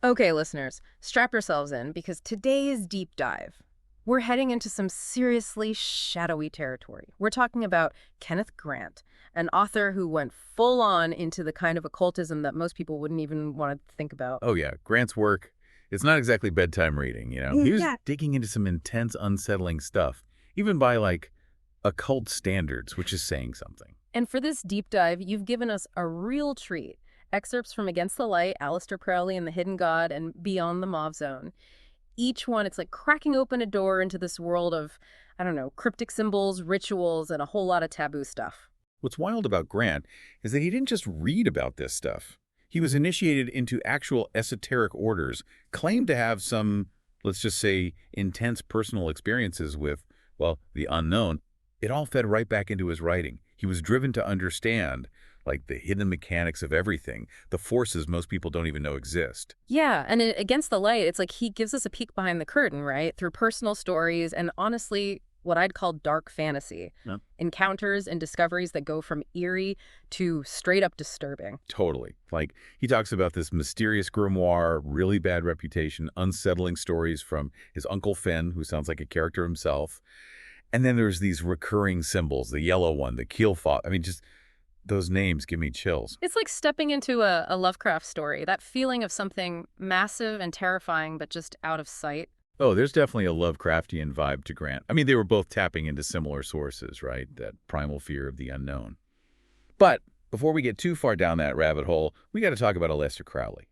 Okay, listeners, strap yourselves in because today's deep dive, we're heading into some seriously shadowy territory. We're talking about Kenneth Grant, an author who went full on into the kind of occultism that most people wouldn't even want to think about. Oh yeah, Grant's work, it's not exactly bedtime reading, you know. He was Yeah. digging into some intense, unsettling stuff, even by like occult standards, which is saying something. And for this deep dive, you've given us a real treat. Excerpts from Against the Light, Aleister Crowley and the Hidden God, and Beyond the Mauve Zone. Each one, it's like cracking open a door into this world of, I don't know, cryptic symbols, rituals, and a whole lot of taboo stuff. What's wild about Grant is that he didn't just read about this stuff. He was initiated into actual esoteric orders, claimed to have some, let's just say, intense personal experiences with, well, the unknown. It all fed right back into his writing. He was driven to understand, like, the hidden mechanics of everything, the forces most people don't even know exist. Yeah, and Against the Light, it's like he gives us a peek behind the curtain, right? Through personal stories and honestly, what I'd call dark fantasy. Yeah. Encounters and discoveries that go from eerie to straight up disturbing. Totally. Like, he talks about this mysterious grimoire, really bad reputation, unsettling stories from his Uncle Finn, who sounds like a character himself. And then there's these recurring symbols, the yellow one, the keel fought. I mean, just those names give me chills. It's like stepping into a Lovecraft story, that feeling of something massive and terrifying, but just out of sight. Oh, there's definitely a Lovecraftian vibe to Grant. I mean, they were both tapping into similar sources, right? That primal fear of the unknown. But before we get too far down that rabbit hole, we got to talk about Aleister Crowley.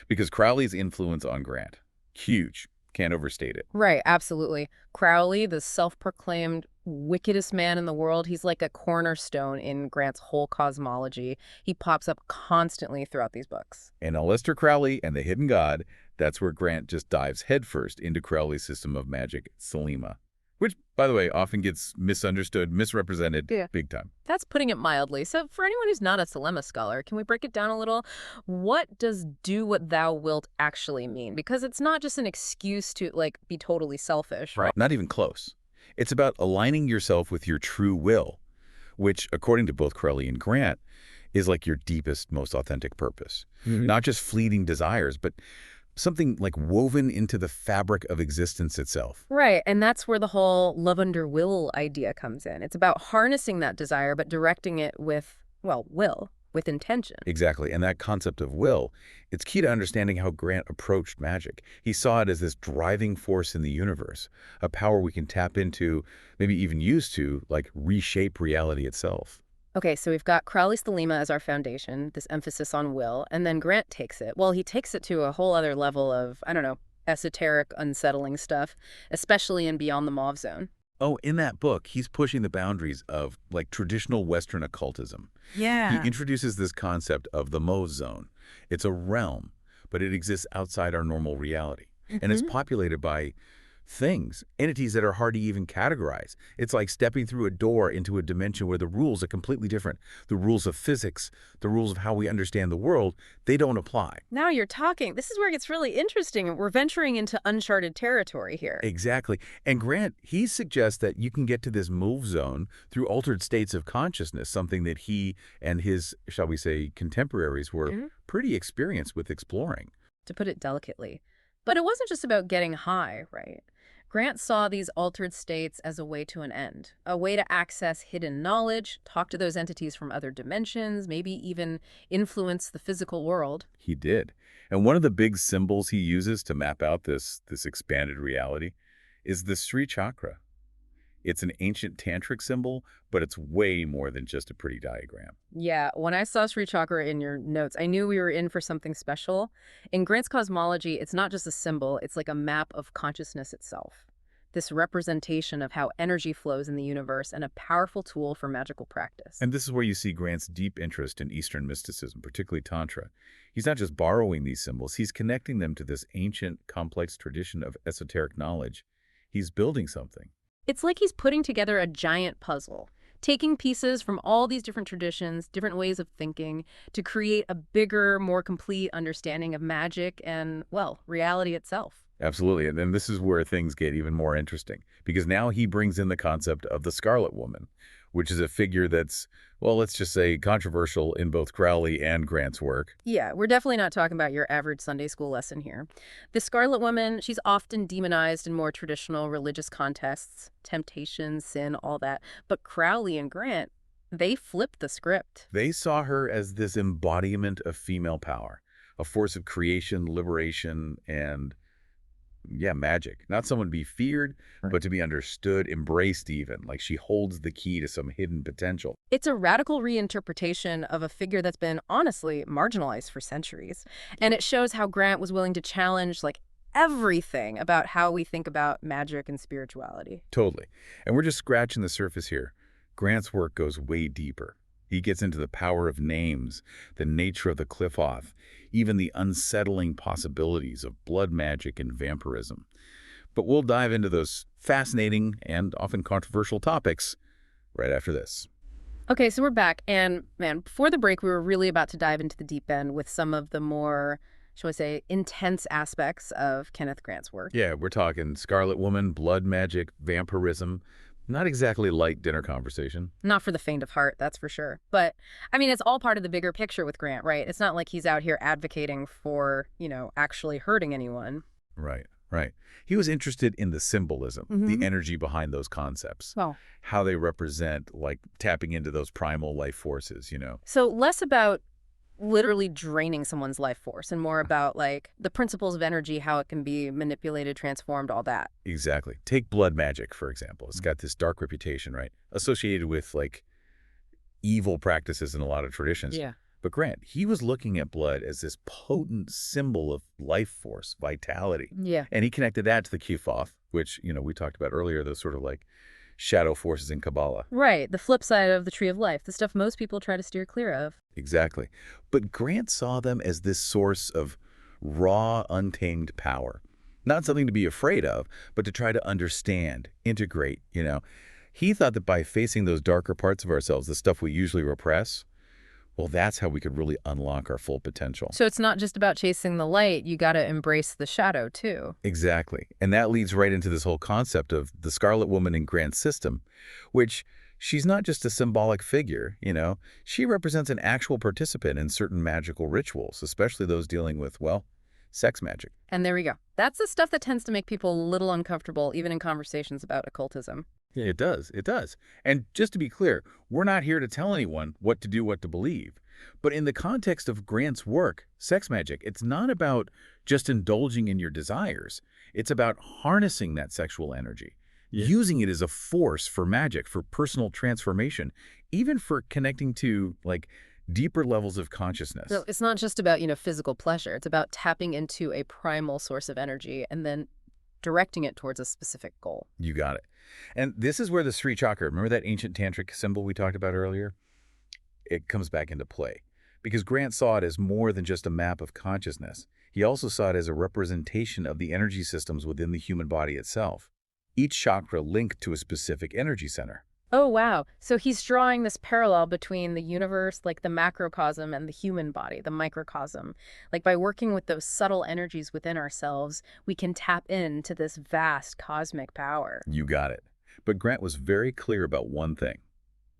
Because Crowley's influence on Grant, huge. Can't overstate it. Right, absolutely. Crowley, the self-proclaimed wickedest man in the world, he's like a cornerstone in Grant's whole cosmology. He pops up constantly throughout these books. And Aleister Crowley and the Hidden God, that's where Grant just dives headfirst into Crowley's system of magic, Selima. Which, by the way, often gets misunderstood, misrepresented, Yeah. big time. That's putting it mildly. So for anyone who's not a Thelema scholar, can we break it down a little? What does do what thou wilt actually mean? Because it's not just an excuse to, like, be totally selfish. Right. Not even close. It's about aligning yourself with your true will, which, according to both Crowley and Grant, is like your deepest, most authentic purpose. Not just fleeting desires, but something like woven into the fabric of existence itself. Right, and that's where the whole love under will idea comes in. It's about harnessing that desire, but directing it with, well, will, with intention. Exactly, and that concept of will, it's key to understanding how Grant approached magic. He saw it as this driving force in the universe, a power we can tap into, maybe even use to, like, reshape reality itself. Okay, so we've got Crowley's Thelema as our foundation, this emphasis on will, and then Grant takes it. Well, he takes it to a whole other level of, I don't know, esoteric, unsettling stuff, especially in Beyond the Mauve Zone. Oh, in that book, he's pushing the boundaries of, like, traditional Western occultism. Yeah. He introduces this concept of the Mauve Zone. It's a realm, but it exists outside our normal reality. And it's populated by things, entities that are hard to even categorize. It's like stepping through a door into a dimension where the rules are completely different. The rules of physics, the rules of how we understand the world, they don't apply. Now you're talking. This is where it gets really interesting. We're venturing into uncharted territory here. Exactly. And Grant, he suggests that you can get to this move zone through altered states of consciousness, something that he and his, shall we say, contemporaries were pretty experienced with exploring. To put it delicately. But it wasn't just about getting high, right? Grant saw these altered states as a way to an end, a way to access hidden knowledge, talk to those entities from other dimensions, maybe even influence the physical world. He did. And one of the big symbols he uses to map out this expanded reality is the Sri Chakra. It's an ancient tantric symbol, but it's way more than just a pretty diagram. Yeah, when I saw Sri Chakra in your notes, I knew we were in for something special. In Grant's cosmology, it's not just a symbol, it's like a map of consciousness itself. This representation of how energy flows in the universe and a powerful tool for magical practice. And this is where you see Grant's deep interest in Eastern mysticism, particularly Tantra. He's not just borrowing these symbols, he's connecting them to this ancient, complex tradition of esoteric knowledge. He's building something. It's like he's putting together a giant puzzle, taking pieces from all these different traditions, different ways of thinking, to create a bigger, more complete understanding of magic and, well, reality itself. Absolutely. And then this is where things get even more interesting, because now he brings in the concept of the Scarlet Woman, which is a figure that's, well, let's just say controversial in both Crowley and Grant's work. Yeah, we're definitely not talking about your average Sunday school lesson here. The Scarlet Woman, she's often demonized in more traditional religious contexts, temptation, sin, all that. But Crowley and Grant, they flipped the script. They saw her as this embodiment of female power, a force of creation, liberation, and, yeah, magic. Not someone to be feared, Right. but to be understood, embraced even, like she holds the key to some hidden potential. It's a radical reinterpretation of a figure that's been, honestly, marginalized for centuries. And it shows how Grant was willing to challenge, like, everything about how we think about magic and spirituality. Totally. And we're just scratching the surface here. Grant's work goes way deeper. He gets into the power of names, the nature of the Qliphoth, even the unsettling possibilities of blood magic and vampirism. But we'll dive into those fascinating and often controversial topics right after this. Okay, so we're back. And man, before the break, we were really about to dive into the deep end with some of the more, shall I say, intense aspects of Kenneth Grant's work. Yeah, we're talking Scarlet Woman, blood magic, vampirism. Not exactly light dinner conversation. Not for the faint of heart, that's for sure. But, I mean, it's all part of the bigger picture with Grant, right? It's not like he's out here advocating for, actually hurting anyone. Right, right. He was interested in the symbolism, the energy behind those concepts, Well, how they represent, like, tapping into those primal life forces. so less about literally draining someone's life force and more about, like, the principles of energy, how it can be manipulated, transformed, all that. Exactly. Take blood magic, for example. It's got this dark reputation, right? Associated with, like, evil practices in a lot of traditions. Yeah. But Grant, he was looking at blood as this potent symbol of life force, vitality. Yeah. And he connected that to the Qliphoth, which, we talked about earlier, those sort of like shadow forces in Kabbalah. Right, the flip side of the tree of life, the stuff most people try to steer clear of. Exactly. But Grant saw them as this source of raw, untamed power. Not something to be afraid of, but to try to understand, integrate. He thought that by facing those darker parts of ourselves, the stuff we usually repress, well, that's how we could really unlock our full potential. So it's not just about chasing the light, you gotta embrace the shadow, too. Exactly. And that leads right into this whole concept of the Scarlet Woman in Grant's system, which she's not just a symbolic figure. She represents an actual participant in certain magical rituals, especially those dealing with, well, sex magic. And there we go. That's the stuff that tends to make people a little uncomfortable, even in conversations about occultism. Yeah, it does. It does. And just to be clear, we're not here to tell anyone what to do, what to believe. But in the context of Grant's work, sex magic, it's not about just indulging in your desires. It's about harnessing that sexual energy, using it as a force for magic, for personal transformation, even for connecting to, like, deeper levels of consciousness. So it's not just about, physical pleasure. It's about tapping into a primal source of energy and then directing it towards a specific goal. You got it. And this is where the Sri Chakra, remember that ancient tantric symbol we talked about earlier? It comes back into play. Because Grant saw it as more than just a map of consciousness. He also saw it as a representation of the energy systems within the human body itself. Each chakra linked to a specific energy center. Oh, wow. So he's drawing this parallel between the universe, like the macrocosm, and the human body, the microcosm. Like by working with those subtle energies within ourselves, we can tap into this vast cosmic power. You got it. But Grant was very clear about one thing.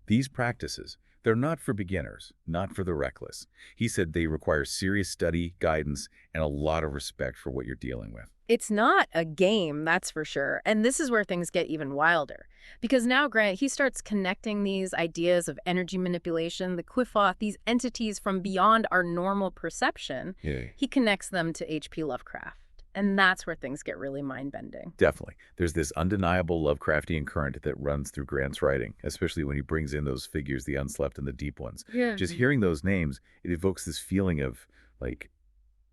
These practices, they're not for beginners, not for the reckless. He said they require serious study, guidance, and a lot of respect for what you're dealing with. It's not a game, that's for sure. And this is where things get even wilder. Because now Grant, he starts connecting these ideas of energy manipulation, the Qliphoth, these entities from beyond our normal perception. Yeah. He connects them to H.P. Lovecraft. And that's where things get really mind-bending. Definitely. There's this undeniable Lovecraftian current that runs through Grant's writing, especially when he brings in those figures, the unslept and the deep ones. Yeah. Just hearing those names, it evokes this feeling of, like,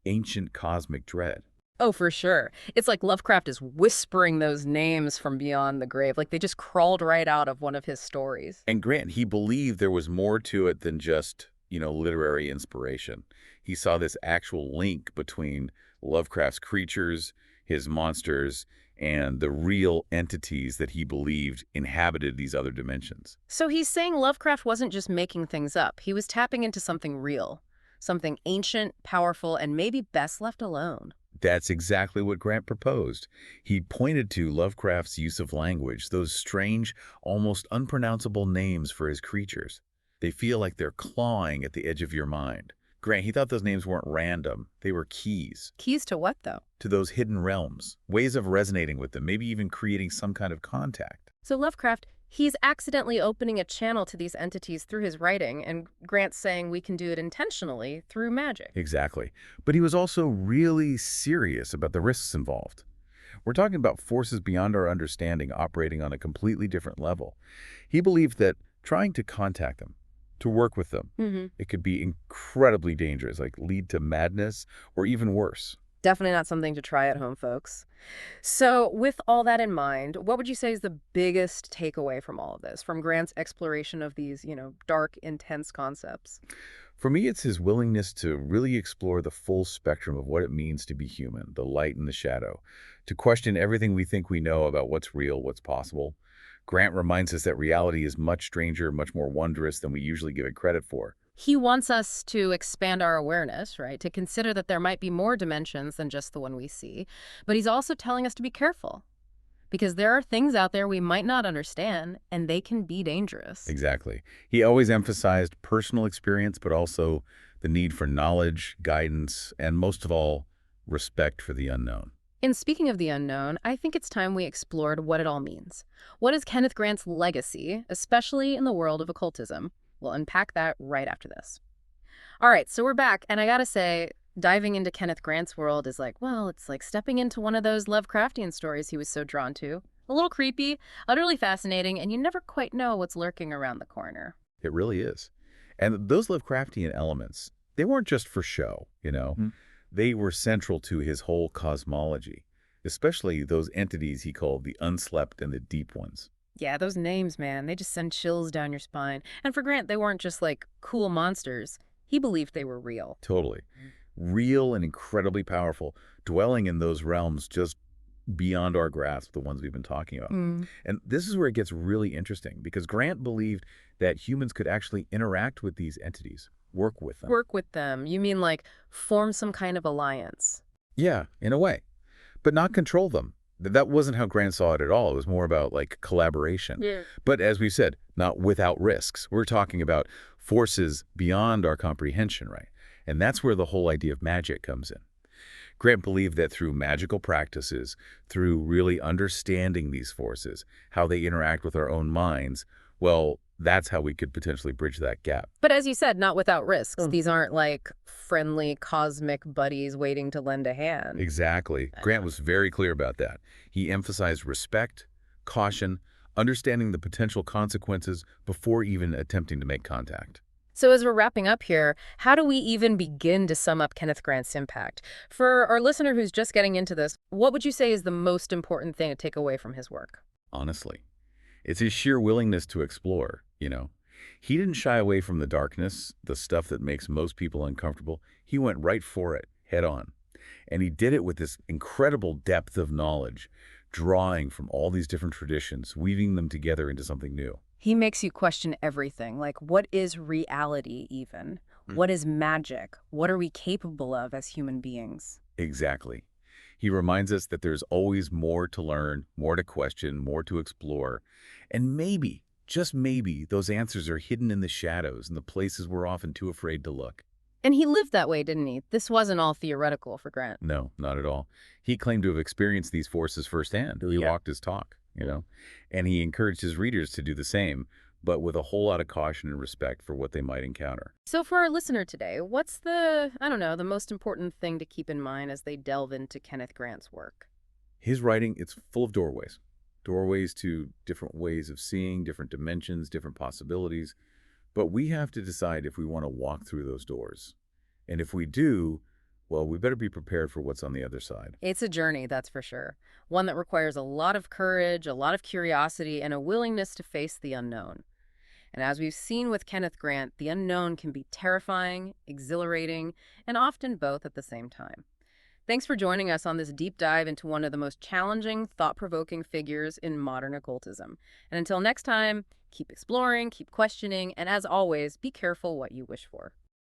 ancient cosmic dread. Oh, for sure. It's like Lovecraft is whispering those names from beyond the grave. Like they just crawled right out of one of his stories. And Grant, he believed there was more to it than just, literary inspiration. He saw this actual link between Lovecraft's creatures, his monsters, and the real entities that he believed inhabited these other dimensions. So he's saying Lovecraft wasn't just making things up. He was tapping into something real, something ancient, powerful, and maybe best left alone. That's exactly what Grant proposed. He pointed to Lovecraft's use of language, those strange, almost unpronounceable names for his creatures. They feel like they're clawing at the edge of your mind. Grant, he thought those names weren't random. They were keys Keys to what, though? to those hidden realms, ways of resonating with them, maybe even creating some kind of contact. So Lovecraft, he's accidentally opening a channel to these entities through his writing, and Grant's saying we can do it intentionally through magic. Exactly. But he was also really serious about the risks involved. We're talking about forces beyond our understanding operating on a completely different level. He believed that trying to contact them, to work with them, Hmm. it could be incredibly dangerous, like lead to madness or even worse. Definitely not something to try at home, folks. So, with all that in mind, what would you say is the biggest takeaway from all of this, from Grant's exploration of these, dark, intense concepts? For me, it's his willingness to really explore the full spectrum of what it means to be human, the light and the shadow, to question everything we think we know about what's real, what's possible. Grant reminds us that reality is much stranger, much more wondrous than we usually give it credit for. He wants us to expand our awareness, right? To consider that there might be more dimensions than just the one we see. But he's also telling us to be careful because there are things out there we might not understand and they can be dangerous. Exactly. He always emphasized personal experience, but also the need for knowledge, guidance, and most of all, respect for the unknown. And speaking of the unknown, I think it's time we explored what it all means. What is Kenneth Grant's legacy, especially in the world of occultism? We'll unpack that right after this. All right, so we're back, and I gotta say, diving into Kenneth Grant's world is like, well, it's like stepping into one of those Lovecraftian stories he was so drawn to. A little creepy, utterly fascinating, and you never quite know what's lurking around the corner. It really is. And those Lovecraftian elements, they weren't just for show, you know. They were central to his whole cosmology, especially those entities he called the unslept and the deep ones. Yeah, those names, man, they just send chills down your spine. And for Grant, they weren't just like cool monsters. He believed they were real. Totally. Real and incredibly powerful, dwelling in those realms just beyond our grasp, the ones we've been talking about. Mm. And this is where it gets really interesting because Grant believed that humans could actually interact with these entities, work with them. Work with them. You mean like form some kind of alliance? Yeah, in a way, but not control them. That wasn't how Grant saw it at all. It was more about like collaboration. Yeah. But as we said, not without risks. We're talking about forces beyond our comprehension, right? And that's where the whole idea of magic comes in. Grant believed that through magical practices, through really understanding these forces, how they interact with our own minds, well, that's how we could potentially bridge that gap. But as you said, not without risks. These aren't like friendly cosmic buddies waiting to lend a hand. Exactly. Grant was very clear about that. He emphasized respect, caution, understanding the potential consequences before even attempting to make contact. So as we're wrapping up here, how do we even begin to sum up Kenneth Grant's impact? For our listener who's just getting into this, what would you say is the most important thing to take away from his work? Honestly, it's his sheer willingness to explore, He didn't shy away from the darkness, the stuff that makes most people uncomfortable. He went right for it, head on. And he did it with this incredible depth of knowledge, drawing from all these different traditions, weaving them together into something new. He makes you question everything, like what is reality even? What is magic? What are we capable of as human beings? Exactly. He reminds us that there's always more to learn, more to question, more to explore. And maybe, just maybe, those answers are hidden in the shadows and the places we're often too afraid to look. And he lived that way, didn't he? This wasn't all theoretical for Grant. No, not at all. He claimed to have experienced these forces firsthand. He Yeah. walked his talk, and he encouraged his readers to do the same, but with a whole lot of caution and respect for what they might encounter. So for our listener today, what's the most important thing to keep in mind as they delve into Kenneth Grant's work? His writing, it's full of doorways. Doorways to different ways of seeing, different dimensions, different possibilities. But we have to decide if we want to walk through those doors. And if we do, well, we better be prepared for what's on the other side. It's a journey, that's for sure. One that requires a lot of courage, a lot of curiosity, and a willingness to face the unknown. And as we've seen with Kenneth Grant, the unknown can be terrifying, exhilarating, and often both at the same time. Thanks for joining us on this deep dive into one of the most challenging, thought-provoking figures in modern occultism. And until next time, keep exploring, keep questioning, and as always, be careful what you wish for.